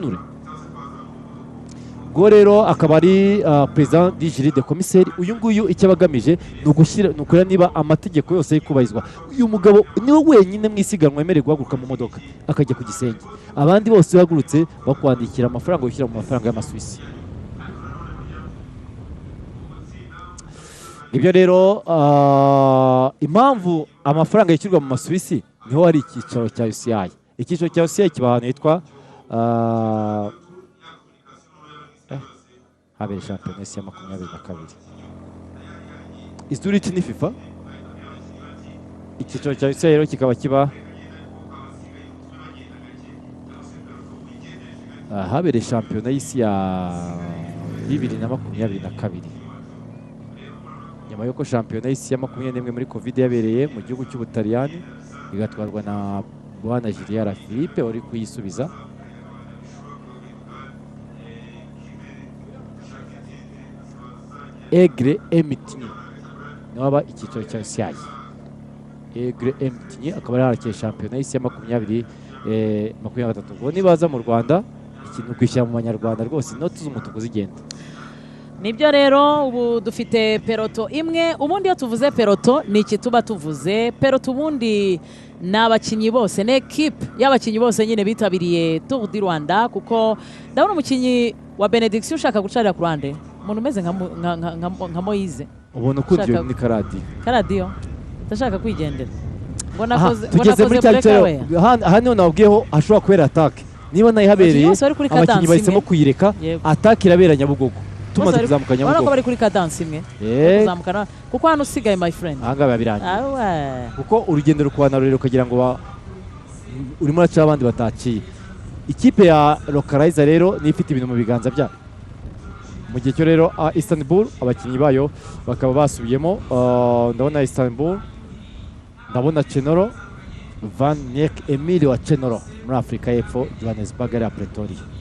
babisobanure. Ubwo rero akaba ari perezida d'ijiri de komiseri. Uyu nguyu icyo abagamije ni ukureba niba amategeko yose ari kubahirizwa. Uyu mugabo niwe wenyine mu isiganwa yemerewe guhaguruka mu modoka akajya ku gisenge, abandi bose bahagurutse bakwandikira amafaranga wishyura mu mafaranga y'Amasuwisi. Ibyo rero impamvu amafaranga yishyurwa mu Masuwisi niho hari icyicaro cya UCI. Icyicaro cya UCI kiba ahantu hitwa habera shampiyona y'isi ya 22. Izurich ni FIFA. Icyicaro cya UCI rero kikaba kiba habera shampiyona y'isi ya 2022. Nyuma yuko shampiyona y'isi ya 21 muri Covid yabereye mu gihugu cy'Ubutaliyani igatwarwa na Bwana Julien Philippe wari kuyisubiza. Egre Emtini niwaba icyicaro cya UCI. Egre Emtini akaba yarakeye shampiyona y'isi ya 2023. Ubwo nibaza mu Rwanda ikintu kwishyira mu Banyarwanda rwose inoti z'umutuku zigenda. Nibyo rero ubu dufite peloto imwe. Ubundi iyo tuvuze peloto ni iki tuba tuvuze? Peloto ubundi ni abakinnyi bose, ni ekipe y'abakinnyi bose nyine bitabiriye Tour du Rwanda, kuko ndabona umukinnyi wa Benediction ushaka gucarira ku ruhande, umuntu umeze nka Moise. Ubona ukuryo ni Karadiyo ndashaka kwigendera ngo tugeze muri cyaro. Hano nabwiyeho ashobora kubera atake, niba nayihabereye abakinnyi bahisemo kuyireka. Atake irabera Nyabugogo tumaze kuzamuka Nyabugogo. Urabona ko bari kuri cadence imwe kuzamukana, kuko hano usigaye my friend ahanga babirangiye, kuko urugendo rukwana rurero kugira ngo urimo uraca abandi bataciye. Ikipe ya Localiza rero ni ifite ibintu mu biganza byayo. Mu gihe cyo rero Istanbul abakinnyi bayo bakaba basubiyemo. Ndabona Istanbul, ndabona Chenoro Van Nek Emile wa Chenoro muri Afrika y'Epfo, Johannesburg ari Pretoria.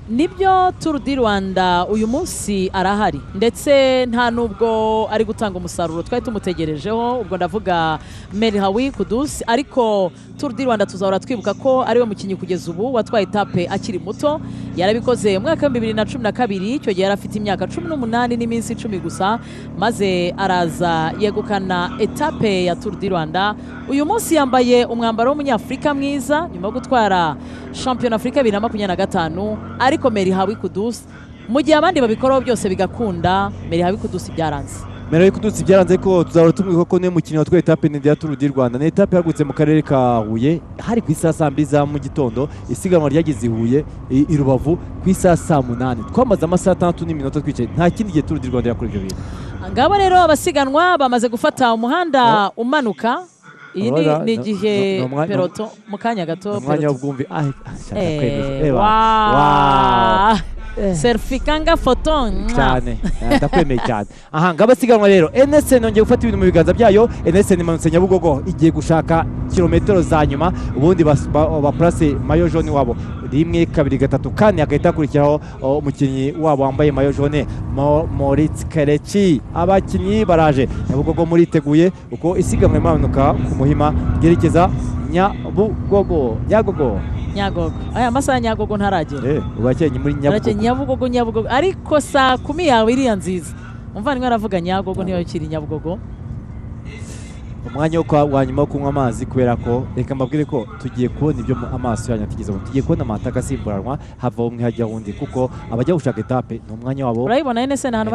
Nibyo Tour du Rwanda uyu munsi arahari, ndetse nta nubwo ari gutanga umusaruro twari tumutegerejeho. Ubwo ndavuga Melhawi Kudus, ariko Tour du Rwanda tuzahora twibuka ko ariwe mukinnyi kugeza ubu watwaye etape akiri muto. Yarabikoze mu mwaka wa 2012, icyo gihe yari afite imyaka 18 n'iminsi 10 gusa, maze araza yegukana etape ya Tour du Rwanda. Uyu munsi yambaye umwambaro w'umunyafrika mwiza nyuma yo gutwara Champion Africa 2025, ariko Melhawi Kudus mu gihe abandi babikoraho byose bigakunda, Melhawi Kudus byaranze. Melhawi Kudus byaranze ko tuzahora tumwiko ko ne mukinnyi watwaye etape ndende ya Tour du Rwanda. Ni etape yagutse mu karere ka Huye, hari ku isaha 2 za mu gitondo. Isiganwa ryagize Huye i Rubavu ku isaha 8. Twamaze amasaha 6 n'iminota twicaye, nta kindi gihe Tour du Rwanda yakora ibyo bintu. Ngabo rero abasiganwa bamaze gufata umuhanda umanuka. Iyi ni igihe peloto mu kanya gato umwanya w'ubwumvi. Selfie kanga foto cyane, ndakwemeye cyane. Aha ngabasiganwa rero NSN nongeye gufata ibintu mu biganza byayo. NSN imanutse Nyabugogo igiye gushaka kilometero za nyuma, ubundi ba place mayo jaune wabo 1 2 3 4 agahita kurikiraho umukinnyi wabo wambaye mayo jaune Moritz Kerechi. Abakinnyi baraje Nyabugogo muriteguye uko isiganwa imanuka ku Muhima ryerekeza Nyabugogo. Aya masaha Nyagogo ntaragera. Ubakenye muri Nyabugogo ariko saa 10 yawe iriya nziza. Umva nimwe aravuga Nyagogo niyo kiri Nyabugogo. Umwanya wa nyuma wo kunywa amazi, kubera ko reka mbabwire ko tugiye kubona ibyo amaso yanyu atigeze. Tugiye kubona amataka asimburanwa hava umwe hajya undi, kuko abajya gushaka etape ni umwanya wabo. Urayibona NSN hano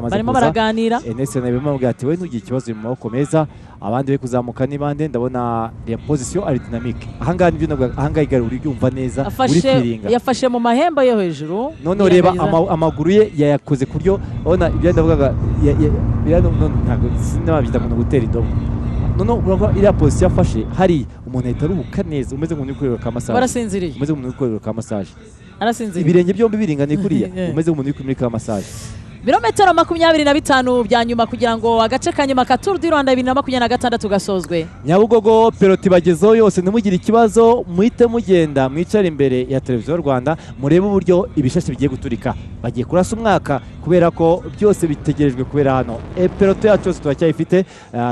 barimo baraganira. NSN barimo bwati we ntugiye ikibazo mu maboko meza, abandi be kuzamuka n'ibande. Ndabona ya position ari dynamique. Ahanga nibyo nabwo, ahanga igarura ibyumva neza uri kwiringa. Yafashe mu mahemba yo hejuru. None reba amaguru ye yayakoze kuryo. Ona ibyo ndavugaga ntabwo sinababita ngo gutera indobo. Nono urabona iriya position yafashe, hari umuntu ahita aruhuka neza, umeze nk'umuntu uri kureba ka massage. Barasinziriye. Umeze nk'umuntu uri kureba ka massage. Arasinziriye. Ibirenge byombi biringaniye kuriya, umeze nk'umuntu uri muri ka massage. birometero 25 bya nyuma kugira ngo agace ka nyuma ka Tour du Rwanda 2026 gasozwe. Nyabugogo peloti bagezeho yose ntimugire ikibazo, muhite mugenda mwicara imbere ya televiziyo y'u Rwanda murebe uburyo ibishashi bigiye guturika. Bagiye kurasa umwaka kubera ko byose bitegerejwe kubera hano. Peloti yacu yose turacyayifite,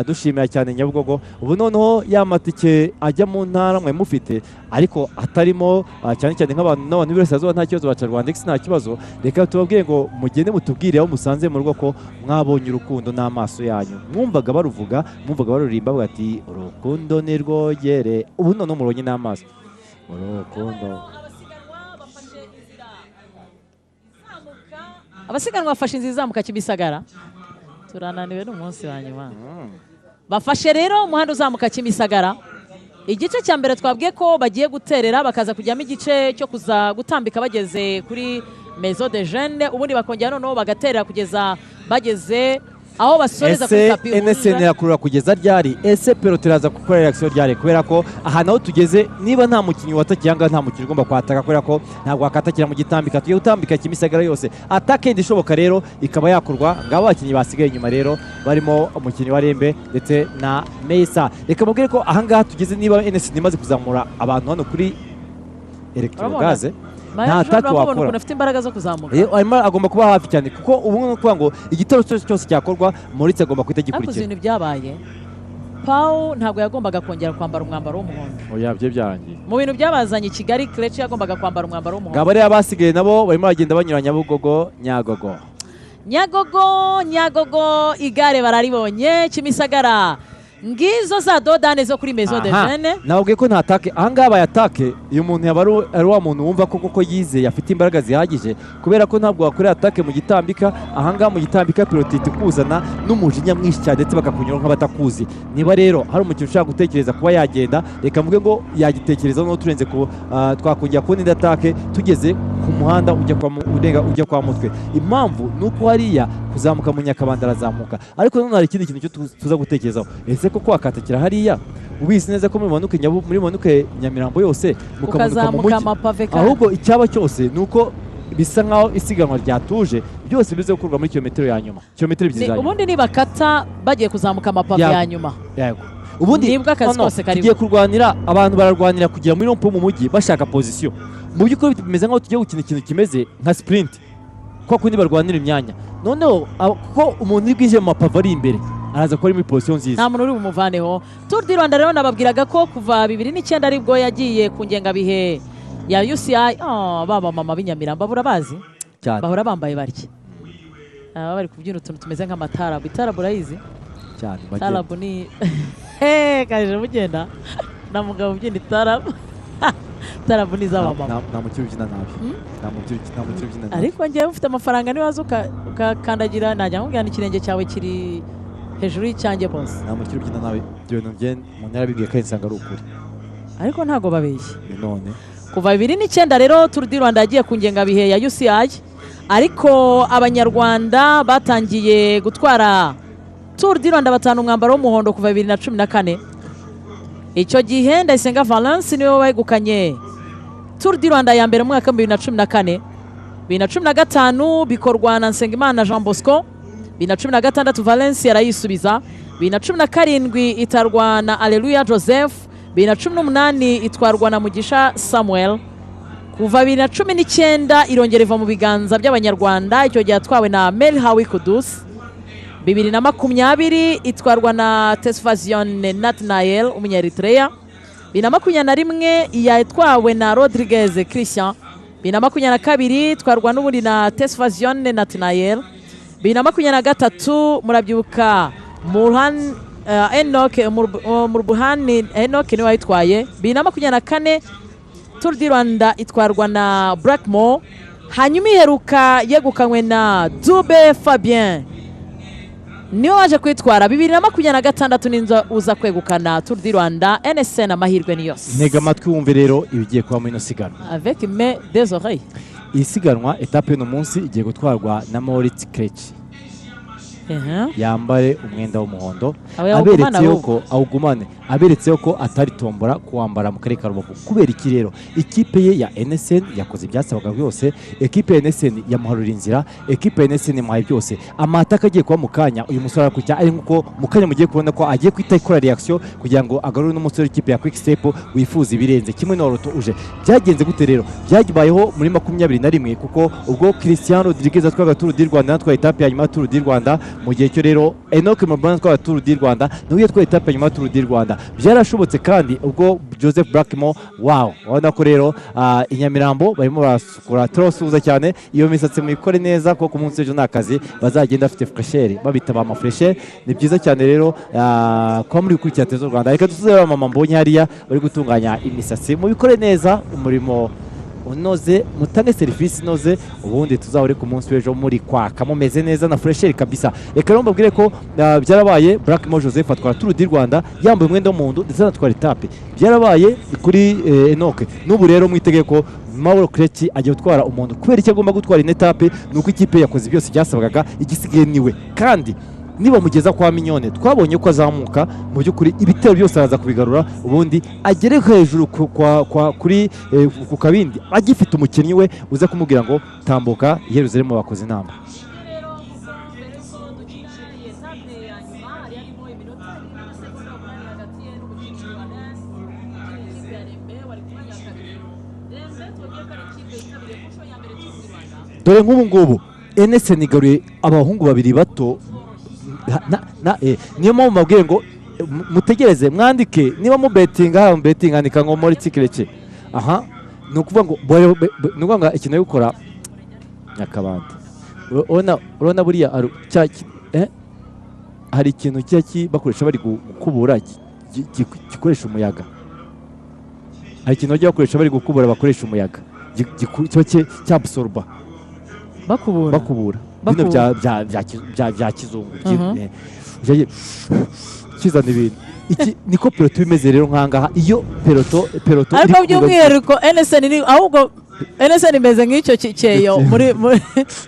dushimira cyane Nyabugogo. Ubu noneho yamatike ajya mu ntara mwe mufite ariko atarimo cyane cyane nk'abantu n'abantu b'Iburasirazuba nta kibazo, baca Rwandex nta kibazo. Reka tubabwiye ngo mugende mutubwire aho musanze mu rugo ko mwabonye urukundo n'amaso yanyu, mwumvaga baruvuga, mwumvaga barurimba bati urukundo ni rwogere. Ubu noneho murabonye n'amaso urukundo. Abasiganwa bafashe inzira izamuka Kimisagara, turananiwe n'umunsi wa nyuma. Bafashe rero umuhanda uzamuka Kimisagara. Igice cya mbere twabwiye ko bagiye guterera bakaza kujyamo igice cyo kuza gutambika bageze kuri Maison de Jeunes, ubundi bakongera noneho bagaterera kugeza bageze aho basoreza kuri tapi rouge. NSN yakurura kugeza ryari? Ese peloti iraza gukora reaction ryari? Kubera ko aha naho tugeze, niba nta mukinnyi watakiyanga nta mukinnyi ugomba kwataka, kubera ko ntabwo wakatakira mu gitambika, tugiye gutambika Kimisagara yose. Atake ndishoboka rero ikaba yakorwa, ngabo abakinnyi basigaye inyuma rero barimo umukinnyi wa Rembe ndetse na Meisa. Reka mubwire ko aha ngaha tugeze, niba NSN imaze kuzamura abantu hano kuri Electrogaze nta atake wakora. Afite imbaraga zo kuzamuka. Agomba kuba hafi cyane kuko ubu ni ukuvuga ngo igitero cyose cyakorwa Moritz agomba kuhita gikurikira. Ariko ibintu byabaye, Pau ntabwo yagombaga kongera kwambara umwambaro w'umuhondo. Oya, byo byarangiye. Mu bintu byabazanye Kigali, Kelechi yagombaga kwambara umwambaro w'umuhondo. Ngabo rero abasigaye nabo barimo bagenda banyura Nyabugogo, Nyagogo igare bararibonye. Kimisagara ngizo za dodane zo kuri Maison de Jeunes. Nababwiye ko nta atake aha ngaha bayatake, iyo umuntu yaba ari wa muntu wumva koko yizeye afite imbaraga zihagije, kubera ko ntabwo wakorera atake mu gitambika. Aha ngaha mu gitambika peloti ikuzana n'umujinya mwinshi cyane ndetse bakakunyura nk'abatakuzi. Niba rero hari umukinnyi ushaka gutekereza kuba yagenda, reka mvuge ngo yagitekereza no turenze ku twakongera kubona indi atake tugeze ku muhanda ujya kwa Mutwe. Impamvu nuko hariya kuzamuka mu Nyakabanda arazamuka, ariko none hari ikindi kintu cyo tuza gutekerezaho. Ese koko akatakira hariya ubizi neza ko muri manuke Nyamirambo yose mukamuka mu mujyi, ahubwo icyaba cyose nuko bisa nkaho isiganwa ryatuje, byose bize gukorwa muri kilometero ya nyuma, kilometero ebyiri za nyuma. Ubundi nibakata bagiye kuzamuka amapave ya nyuma. Yego. Ubundi nibwo akazi kose kariho. Tugiye kurwanira, abantu bararwanira kugira muri rompo mu mujyi bashaka position. Mu by'ukuri bimeze nkaho tugiye gukina ikintu kimeze nka sprint, ko kundi barwanira imyanya. Noneho ko umuntu uri bwinjiye mu mapave ari imbere araza kuba ari muri position nziza, nta muntu uri bumuvaneho. Tour du Rwanda rero nababwiraga ko kuva 2009 aribwo yagiye ku ngengabihe ya UCI. Baba mama b'inyamirambo burabazi cyane, bahora bambaye barya, bari kubyina utuntu tumeze nk'amatarabu. Itarabu urayizi cyane? Tarabu ni kaje mugenda na mugabo ubyina itarabu. Tarabu ni z'abamama. Nta mukiri ubyina nabi, nta mukiri ubyina nabi. Ariko ngiye ufite amafaranga nibaza ukakandagira, najya nkubwira ikirenge cyawe kiri hejuru y'icyange bose. Nta mukiri ubyina nabi, ibyo bintu umuntu yarabibwiye kandi nsanga ari ukuri, ariko ntago babeshye. none kuva 2009 rero Tour du Rwanda yagiye ku ngengabihe ya UCI, ariko abanyarwanda batangiye gutwara Tour du Rwanda batanu umwambaro w'umuhondo kuva 2014. Icyo gihe Ndayisenga Valence niwe wegukanye Tour du Rwanda ya mbere mu mwaka 2014. 2015 bikorwa na Nsengimana Jean Bosco. 2016 Valence yarayisubiza. 2017 itarwa na Alleluia Joseph. 2018 itwarwa na Mugisha Samuel. Kuva 2019 irongera iva mu biganza by'abanyarwanda, icyo gihe atwawe na Melhawi Kudus. 2020 itwarwa na Tesfazion Nathanael Umunyaeritrea. 2021 yatwawe na Rodriguez Christian. 2022 itwarwa n'ubundi na Tesfazion Nathanael. 2023 murabyuka Murhan Enoch Murbuhani Enoch niwe wayitwaye. 2024 Tour du Rwanda itwarwa na Blackmore. Hanyuma iheruka yegukanywe na Dube Fabien, niwe waje kwitwara. 2026 ninzo uza kwegukana Tour du Rwanda. NSN amahirwe ni yose. Ntega amatwi wumve rero ibigiye kuba muri ino siganwa. Avec mes deux oreilles. Iyi siganwa etape y'uno munsi igiye gutwarwa na Moritz Kelechi. yambare umwenda w'umuhondo Aba yawugumana aberetseho ahubwo. ko awugumane aberetseho ko atari tombora kuwambara mu karere ka Rubavu kubera iki rero ikipe ye ya NSN yakoze ibyasabaga byose ekipe ya NSN yamuharura inzira ekipe ya NSN yamuhaye byose amataka agiye kuba mu kanya uyu musore arakujya ari nkuko mu kanya mugiye kubona ko agiye kwita ikora reaction kugira ngo agarure n'umusore w'ikipe ya Quick Step wifuza ibirenze kimwe na Roto uje byagenze gute rero byagibayeho muri 21 kuko ubwo Cristiano Rodriguez atwaga Tour du Rwanda natwaye etape ya nyuma Tour du Rwanda mu gihe cyo rero Enoch Mabana atwaye Tour du Rwanda niwe yatwaye etape ya nyuma Tour du Rwanda byarashobotse kandi ubwo Joseph Blackmore wow urabona ko rero inyamirambo barimo barasukura trosuza cyane iyo misatsi muyikore neza ko ku munsi w'ejo nakazi bazagenda afite fresher babita ba mafresher ni byiza cyane rero kwa muri gukurikira Tezo Rwanda reka tuzere mama mbonye hariya bari gutunganya imisatsi mubikore neza umurimo unoze mutange serivisi inoze ubundi tuzahore ku munsi w'ejo muri kwaka mumeze neza na fresher kabisa reka rero mbabwire ko byarabaye Blackmore Joseph atwara Tour du Rwanda yambaye umwenda w'umuhondo ndetse anatwara etape byarabaye kuri Enoch n'ubu rero mwitegeye ko Mauro Kreki agiye gutwara umuhondo kubera icyo agomba gutwara inetape nuko ikipe yakoze byose byasabwaga igisigaye niwe kandi niba mugeza kwa Mignone twabonye ko azamuka mu by'ukuri ibitero byose araza kubigarura ubundi agere hejuru kuri ku kabindi agifite umukinnyi we uza kumubwira ngo tambuka Yerusalemu bakoze inama dore nk'ubu ngubu NSN igaruye abahungu babiri bato niyo mpamvu mabwiye ngo mutegereze mwandike niba mu betinga andika ngo muri tikireke aha ni ukuvuga ngo ni ukuvuga ngo ikintu yo gukora nyakabanda urabona buriya hari ikintu bakoresha bari gukubura gikoresha umuyaga hari ikintu bajya bakoresha bari gukubura bakoresha umuyaga kiba cyabsorba bakubura bino bya kizungu kizana ibintu iki niko peloto bimeze rero nkangaha iyo peloto ariko by'umwihariko ahubwo NSN imeze nk'icyo cyeyo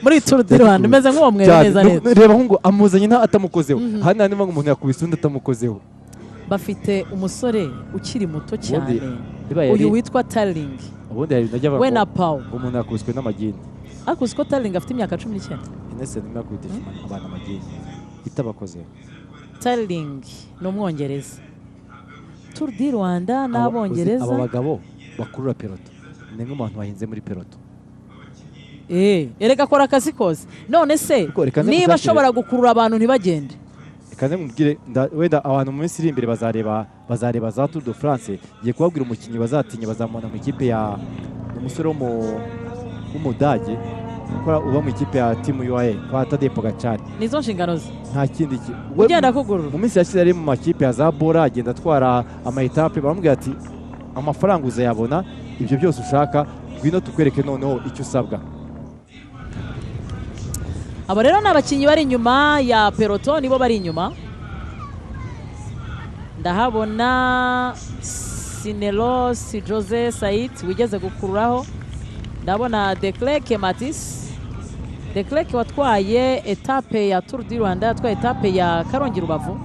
muri Tour du Rwanda imeze nk'uwo mwere neza neza reba ahubwo amuzanye nta atamukozeho hano niba umuntu yakubise undi atamukozeho bafite umusore ukiri muto cyane uyu witwa Tarling ubundi hari najya we na Paul umuntu yakubiswe n'amagini ariko uziko Tarling afite imyaka 19 NSN imwe yakubita abana amagini itabakozeho Tarling ni umwongereza Tour du Rwanda n'abongereza aba bagabo bakurura peloto ni nk'umuntu wahinze muri peloto erega akora akazi kose none se niba ashobora gukurura abantu ntibagende reka mubwire wenda abantu mu minsi iri imbere bazareba za Tour de France ngiye kubabwira umukinnyi bazatinya bazamubona mu ikipe ya umusore w'umudage ukora uba mu ikipe ya Team UAE kwa Tadej Pogacar nizo nshingano ze nta kindi ugenda kugurura mu minsi yashize ari mu makipe ya za Bora agenda atwara ama-etape baramubwira ati amafaranga uzayabona ibyo byose ushaka ngwino tukwereke noneho icyo usabwa abo rero ni abakinnyi bari inyuma ya peloton nibo bari inyuma ndahabona Sinelos Jose Said wigeze gukururaho ndabona Declerc Matis Declerc watwaye etape ya Tour du Rwanda yatwaye etape ya Karongi Rubavu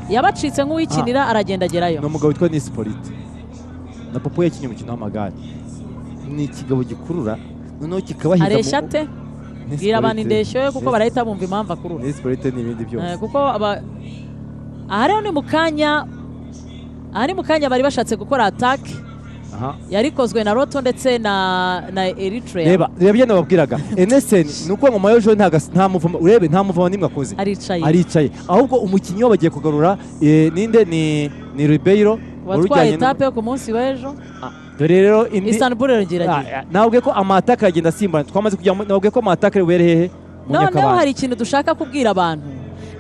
yabacitse nk'uwikinira aragenda agerayo ni umugabo witwa Nispolite na Popo yakinnye umukino w'amagare ni ikigabo gikurura noneho kikabahiga areshate bwira abantu indeshyo ye kuko barahita bumva impamvu akurura Nispolite n'ibindi byose kuko aha rero ni mu kanya bari bashatse gukora atake yarikozwe na Roto ndetse na Eritrea reba byenda babwiraga NSN nuko ngo Mayojo nta muvuma urebe nta muvuma nimwe akoze aricaye ahubwo umukinnyi bagiye kugarura ninde ni Ribeiro watwaye etape yo ku munsi w'ejo dore rero Istanbul rongeragiye nabwe ko amataka agenda asimbana twamaze kujya nabwe ko amataka ubere hehe mu Nyakabanda noneho hari ikintu dushaka kubwira abantu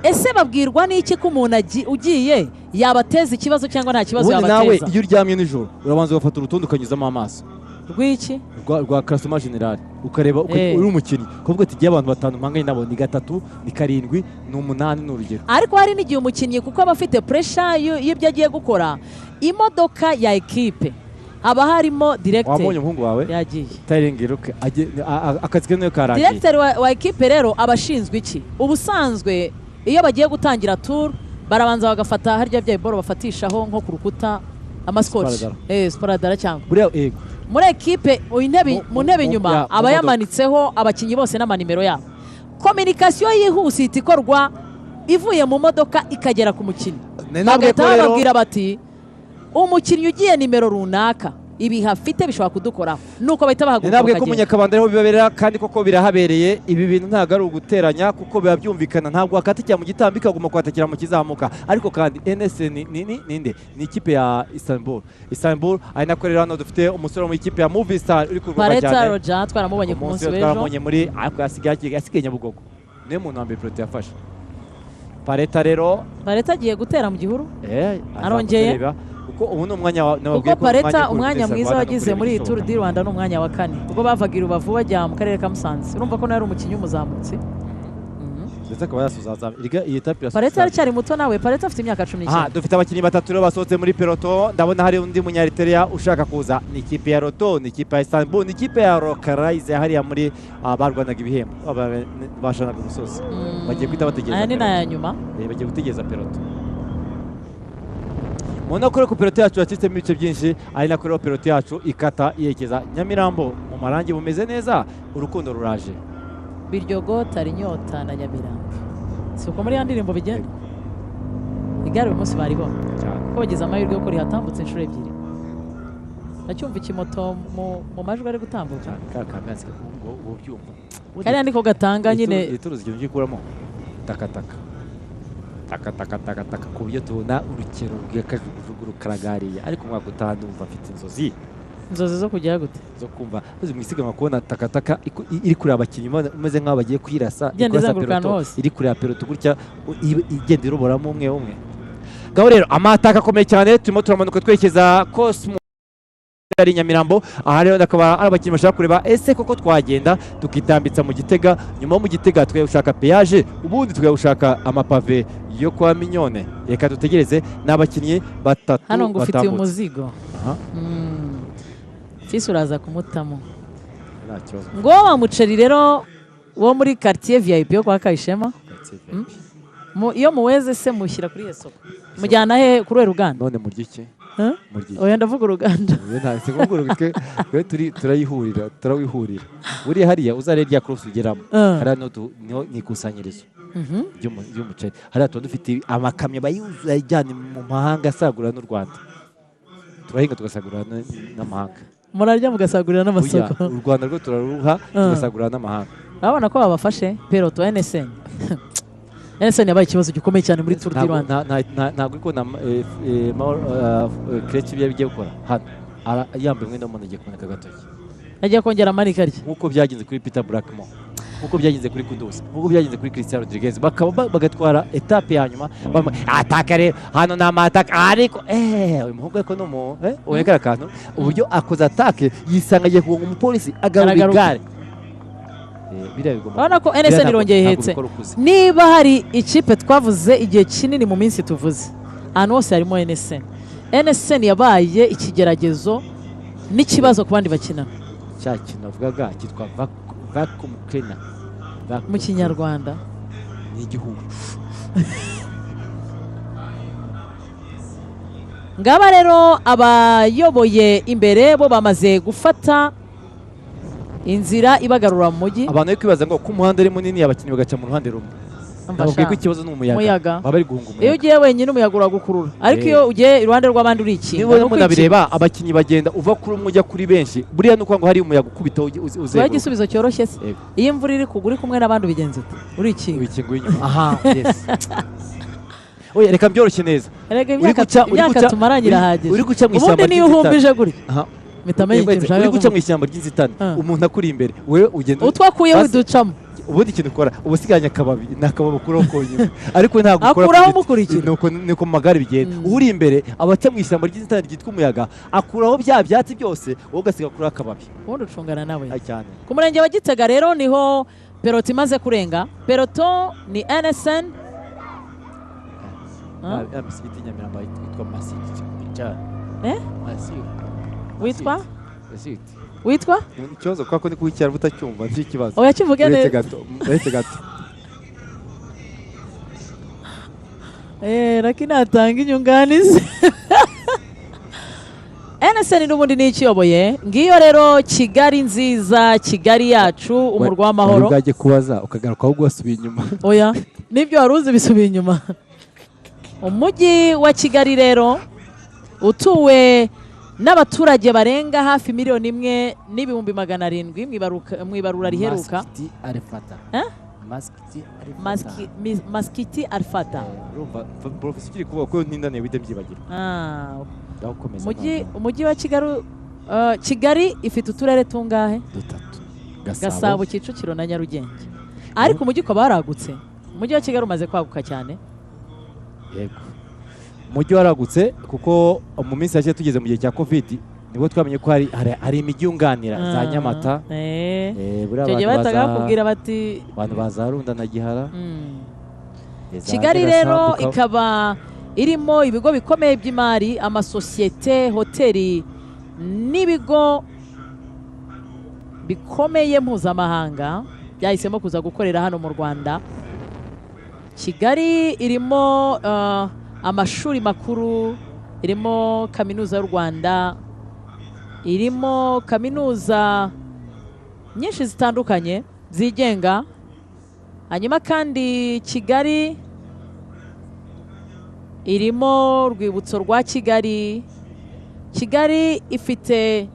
ese babwirwa n'iki ko umuntu ugiye yabateza ikibazo cyangwa nta kibazo yabateza nawe iyo uryamye nijoro urabanza ugafata urutonde ukanyuzamo amaso rw'iki rwa classement general ukareba uri umukinnyi kuvuga ati igihe abantu batanu mpanganye nabo ni 3 ni 7 ni 8 ni urugero ariko hari n'igihe umukinnyi kuko aba afite pressure y'ibyo agiye gukora imodoka ya ekipe haba harimo directeur wabonye umuhungu wawe yagiye akazi ke niyo karangiye directeur wa ekipe rero abashinzwe iki ubusanzwe iyo bagiye gutangira tour barabanza bagafata harya bya boro bafatishaho nko ku rukuta amaskoci sparadara cyangwa muri ekipe mu ntebe inyuma aba yamanitseho abakinnyi bose n'amanimero yabo. Kominikasiyo yihuse ikorwa ivuye mu modoka ikagera ku mukinnyi, bagahita bababwira bati umukinnyi ugiye nimero runaka ibi hafite bishobora kudukoraho, nuko bahita bahaguruka bakagenda. Ntabwo ko Munyakabanda ariho bibaberera kandi koko birahabereye. Ibi bintu ntabwo ari uguteranya kuko biba byumvikana, ntabwo wakatikira mu gitambika agomba kwatakira mu kizamuka. Ariko kandi NSN ninde ni ikipe ya Istanbul ari nako rero hano dufite umusore mu ikipe ya Movistar uri kurwanya cyane. Pareta Roja twaramubonye ku munsi w'ejo, twaramubonye muri ariko yasigaye Nyabugogo, niwe muntu wa mbere Prote yafashe. Pareta rero agiye gutera mu gihuru, arongeye kuko ubu ni umwanya kuko Pareta umwanya mwiza wagize muri Tour du Rwanda ni umwanya wa 4 ubwo bavaga i Rubavu bajya mu karere ka Musanze. Urumva ko nawe ari umukinnyi w'umuzamutsi ndetse akaba yasuzaza iyi etape. Pareta aracyari muto nawe, Pareta afite imyaka 19. Dufite abakinnyi 3 rero basohotse muri peloto. Ndabona hari undi munyariteria ushaka kuza, ni ikipe ya Roto, ni ikipe ya Istanbul, ni ikipe ya Rokaraize hariya muri barwanaga ibihembo bashanaga umusozi. Bagiye kwita bategereza aya ni naya nyuma, bagiye gutegereza peloto. Mubona ko ku peloto yacu yacitsemo ibice byinshi, ari nako rero peloto yacu ikata yerekeza Nyamirambo. Mu marangi bumeze neza, urukundo ruraje. Biryogo Tarinyota na Nyamirambo, si uko muri ya ndirimbo bigenda. Igare uyu munsi baribona ko bageze amahirwe yo ko rihatambutse inshuro ebyiri. Ndacyumva ikimoto mu majwi ari gutambuka kakamyansi ubu byumva kariya niko gatanga nyine ituruzi ikintu gikuramo takataka ku buryo tubona urukero rw'akajugujugu karagariye. Ariko umwaka utaha ndumva afite inzozi zo kujya gute zo kumva uzi mwisiganwa kubona takataka iri kureba abakinnyi umeze nk'aho bagiye kwirasa, iri kureba peloto gutya igenda iroboramo umwe umwe. Ngaho rero amataka akomeye cyane, turimo turamanuka twerekeza Cosmo ari Nyamirambo. Aha rero akaba ari abakinnyi bashaka kureba ese koko twagenda tukitambitsa mu Gitega, nyuma mu Gitega tukajya gushaka peyaje, ubundi tukajya gushaka amapave yo kwa Mignone. Reka dutegereze n'abakinnyi 3 hano ngufitiye umuzigo. Fisi uraza kumutamo ngo wa muceri rero wo muri quartier VIP yo kwa Kayishema. Iyo muweze se mushyira kuri Yesoko mujyana he kuri Ruganda none murya iki? Oya ndavuga Uruganda turayihurira buri hariya uzare rya cross ugeramo hariya no nikusanyirizo ry'umuceri. Hariya tuba dufite amakamyo bayuzuye ajyana mu mahanga asagura n'u Rwanda, turahinga tugasagurira n'amahanga. Murarya mugasagurira n'amasoko. U Rwanda rwo turaruha tugasagurira n'amahanga. Urabona ko babafashe peloto NSN. NSN yabaye ikibazo gikomeye cyane muri Tour du Rwanda. Ntabwo iko na Kreti bigiye gukora hano yambaye umwenda w'umuntu agiye kuboneka gatoki, agiye kongera amanika rye nk'uko byagenze kuri Peter Blackmore, nk'uko byagenze kuri Kudus, nk'uko byagenze kuri Christian Rodriguez, bagatwara etape ya nyuma ataka. Rero hano ni amataka, ariko uyu muhungu ariko ni uboneka akantu uburyo akoze atake yisanga agiye kugonga umupolisi agarura igare. Urabona ko NSN irongeye ihetse. Niba hari ikipe twavuze igihe kinini mu minsi tuvuze ahantu hose harimo NSN. NSN yabaye ikigeragezo n'ikibazo ku bandi bakina. Cya kintu avugaga cyitwa vacuum cleaner mu Kinyarwanda ni igihugu. Ngaba rero abayoboye imbere bo bamaze gufata inzira ibagarura mu mujyi. Abantu bari kwibaza ngo ku muhanda ari munini abakinnyi bagaca mu ruhande rumwe. Ntabwo ko ikibazo ni umuyaga. Baba bari guhunga umuyaga. Iyo ugiye wenyine umuyaga uragukurura, ariko iyo ugiye iruhande rw'abandi urikinga. Niba umuntu abireba abakinnyi bagenda uva kuri umwe ujya kuri benshi, buriya nuko ngo hari umuyaga ukubita uze. Wa igisubizo cyoroshye se. Iyo imvura iri kugura kumwe n'abandi bigenze ute? Urikinga. Urikinga inyuma. Aha, yes. Oya reka byoroshye neza. Imyaka tumaranye irahagije. Uri guca mu ishyamba. Ubundi niyo uhumbije guri. Aha. Uri guca mu ishyamba ry'inzitane, umuntu akuri imbere, wewe ugenda utwakuye widucamo. Ubundi ikintu ukora ubusiganya akababi n'akababo kuraho konyine, ariko ntabwo ukora akuraho mukurikira. Nuko mu magare bigenda, uri imbere abaca mu ishyamba ry'inzitane ryitwa umuyaga akuraho bya byatsi byose, wowe ugasiga kuri akababi. Ubundi ucungana nawe cyane. Ku murenge wa Gitega rero niho peloto imaze kurenga. Peloto ni NSN. Misigiti Nyamirambo yitwa Masigi. Witwa? Ikibazo kwa ko ni kuwicyara butacyumva nzi ikibazo. Oya kivuge neza. Uretse gato. lakini atanga inyunganizi. NSN n'ubundi ni ikiyoboye. Ngiyo rero Kigali nziza, Kigali yacu, umurwa w'amahoro. Ubwaje kubaza ukagaruka ahubwo wasubiye inyuma. Oya, nibyo waruzi bisubiye inyuma. Umujyi wa Kigali rero utuwe n'abaturage barenga hafi 1,700,000 mu ibarura riheruka. Maskiti Alfata. Profesor kuvuga ko ntindane wite byibagira. Umujyi wa Kigali Kigali ifite uturere tungahe? 3. Gasabo, Kicukiro na Nyarugenge. Ariko umujyi ko baragutse. Umujyi wa Kigali umaze kwaguka cyane. Yego. Umujyi waragutse kuko mu minsi yaje tugeze mu gihe cya Covid nibwo twamenye ko hari imijyi yunganira za Nyamata. Cyo bataga kubwira bati abantu bazarunda na Gihara. Kigali rero ikaba irimo ibigo bikomeye by'imari, amasosiyete, hoteli n'ibigo bikomeye mpuzamahanga byahisemo kuza gukorera hano mu Rwanda. Kigali irimo amashuri makuru, irimo kaminuza y'u Rwanda, irimo kaminuza nyinshi zitandukanye zigenga. Hanyuma kandi Kigali irimo urwibutso rwa Kigali. Kigali ifite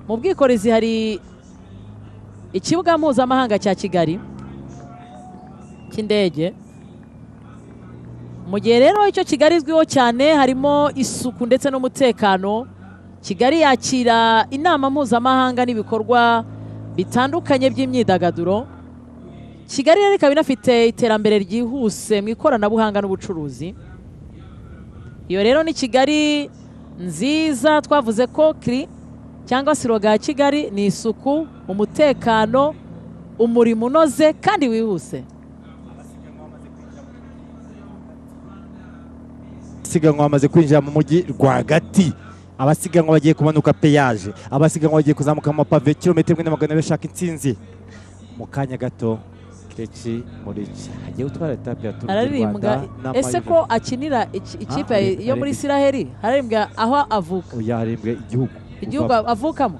mu bwikorezi hari ikibuga mpuzamahanga cya Kigali cy'indege. Mu gihe rero icyo Kigali izwiho cyane harimo isuku ndetse n'umutekano. Kigali yakira inama mpuzamahanga n'ibikorwa bitandukanye by'imyidagaduro. Kigali rero ikaba inafite iterambere ryihuse mu ikoranabuhanga n'ubucuruzi. Iyo rero ni Kigali nziza. Twavuze ko cyangwa siroga ya Kigali ni isuku, umutekano, umurimo unoze kandi wihuse. Abasiganwa bamaze kwinjira mu mujyi rwagati. Abasiganwa bagiye kumanuka peyaje, abasiganwa bagiye kuzamuka amapave kilometero 1,200 bashaka intsinzi. Mu kanya gato Kireci Murici hagiye gutwara etape ya Tour du Rwanda. Ese ko akinira ikipe yo muri Isiraheli haririmbwa aho avuka? Oya, haririmbwe igihugu avukamo.